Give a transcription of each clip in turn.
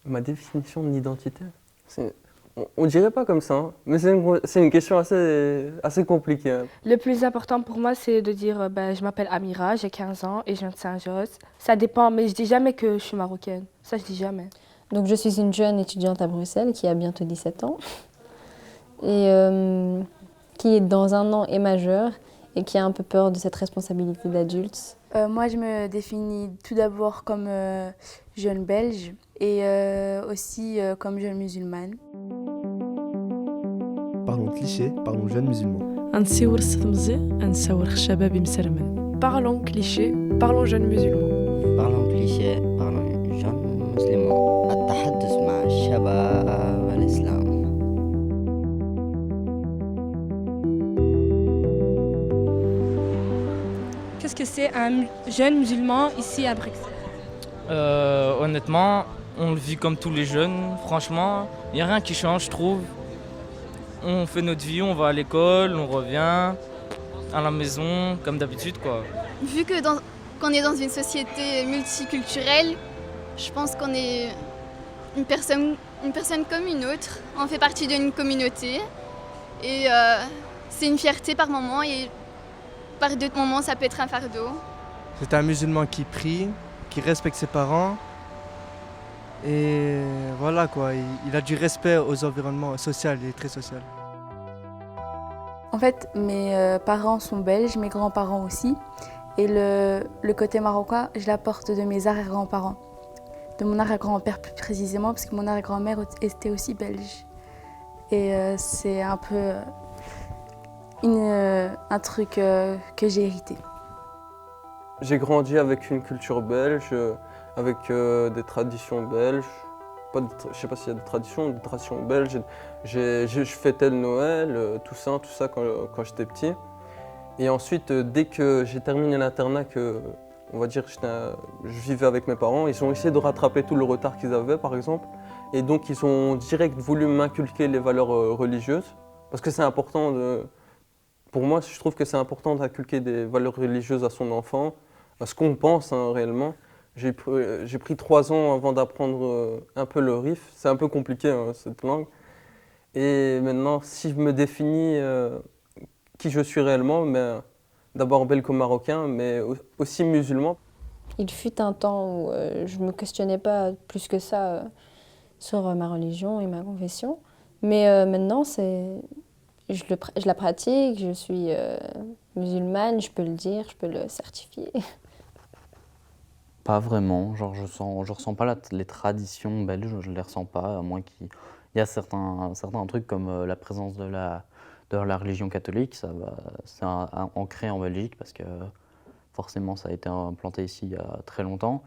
Ma définition de l'identité, on dirait pas comme ça, hein, mais c'est une question assez compliquée, hein. Le plus important pour moi, c'est de dire je m'appelle Amira, j'ai 15 ans et je viens de Saint-Josse. Ça dépend, mais je dis jamais que je suis marocaine. Ça, je dis jamais. Donc je suis une jeune étudiante à Bruxelles qui a bientôt 17 ans et qui dans un an est majeure et qui a un peu peur de cette responsabilité d'adulte. Moi, je me définis tout d'abord comme jeune belge et aussi comme jeune musulmane. Parlons cliché, parlons jeunes musulmans. غنسيور الصدمزي غنساور الشباب مسرمن. Parlons cliché, parlons jeunes musulmans. parlons cliché, parlons jeunes musulmans. التحدث مع الشباب الإسلام. Qu'est-ce que c'est un jeune musulman ici à Bruxelles? Honnêtement, on le vit comme tous les jeunes. Franchement, il n'y a rien qui change, je trouve. On fait notre vie, on va à l'école, on revient à la maison, comme d'habitude, quoi. Vu qu'on est dans une société multiculturelle, je pense qu'on est une personne comme une autre. On fait partie d'une communauté et c'est une fierté par moment et par d'autres moments ça peut être un fardeau. C'est un musulman qui prie, qui respecte ses parents. Et voilà quoi, il a du respect aux environnements sociaux, il est très social. En fait, mes parents sont belges, mes grands-parents aussi. Et le côté marocain, je l'apporte de mes arrière-grands-parents. De mon arrière-grand-père plus précisément, parce que mon arrière-grand-mère était aussi belge. Et c'est un peu un truc que j'ai hérité. J'ai grandi avec une culture belge, avec des traditions belges. Je ne sais pas s'il y a des traditions belges. Je fêtais le Noël, tout ça quand j'étais petit. Et ensuite, dès que j'ai terminé l'internat, on va dire je vivais avec mes parents, ils ont essayé de rattraper tout le retard qu'ils avaient, par exemple. Et donc, ils ont direct voulu m'inculquer les valeurs religieuses. Parce que c'est important, pour moi, je trouve que c'est important d'inculquer des valeurs religieuses à son enfant, à ce qu'on pense réellement. J'ai pris 3 ans avant d'apprendre un peu le rif. C'est un peu compliqué, hein, cette langue. Et maintenant, si je me définis qui je suis réellement, d'abord belgo-marocain, mais aussi musulman. Il fut un temps où je ne me questionnais pas plus que ça sur ma religion et ma confession. Mais maintenant, je la pratique, je suis musulmane, je peux le dire, je peux le certifier. Pas vraiment, genre je ressens pas les traditions belges, je les ressens pas, à moins qu'il y a certains trucs comme la présence de la religion catholique, c'est ancré en Belgique parce que forcément ça a été implanté ici il y a très longtemps.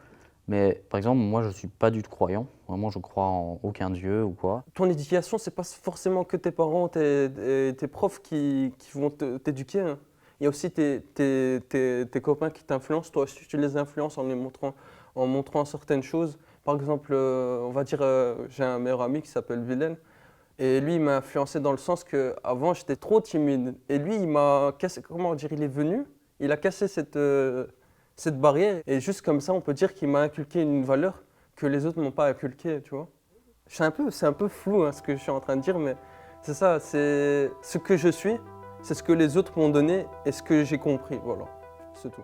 Mais par exemple, moi je suis pas du tout croyant, vraiment je crois en aucun dieu ou quoi. Ton éducation, c'est pas forcément que tes parents, tes profs qui vont t'éduquer, hein. Il y a aussi tes copains qui t'influencent, toi aussi tu les influences en montrant certaines choses. Par exemple, on va dire, j'ai un meilleur ami qui s'appelle Vilaine, et lui il m'a influencé dans le sens qu'avant j'étais trop timide. Et lui il m'a cassé, comment dire, il est venu, il a cassé cette barrière, et juste comme ça on peut dire qu'il m'a inculqué une valeur que les autres m'ont pas inculquée, tu vois. C'est un peu flou, hein, ce que je suis en train de dire, mais c'est ça, c'est ce que je suis. C'est ce que les autres m'ont donné et ce que j'ai compris, voilà, c'est tout.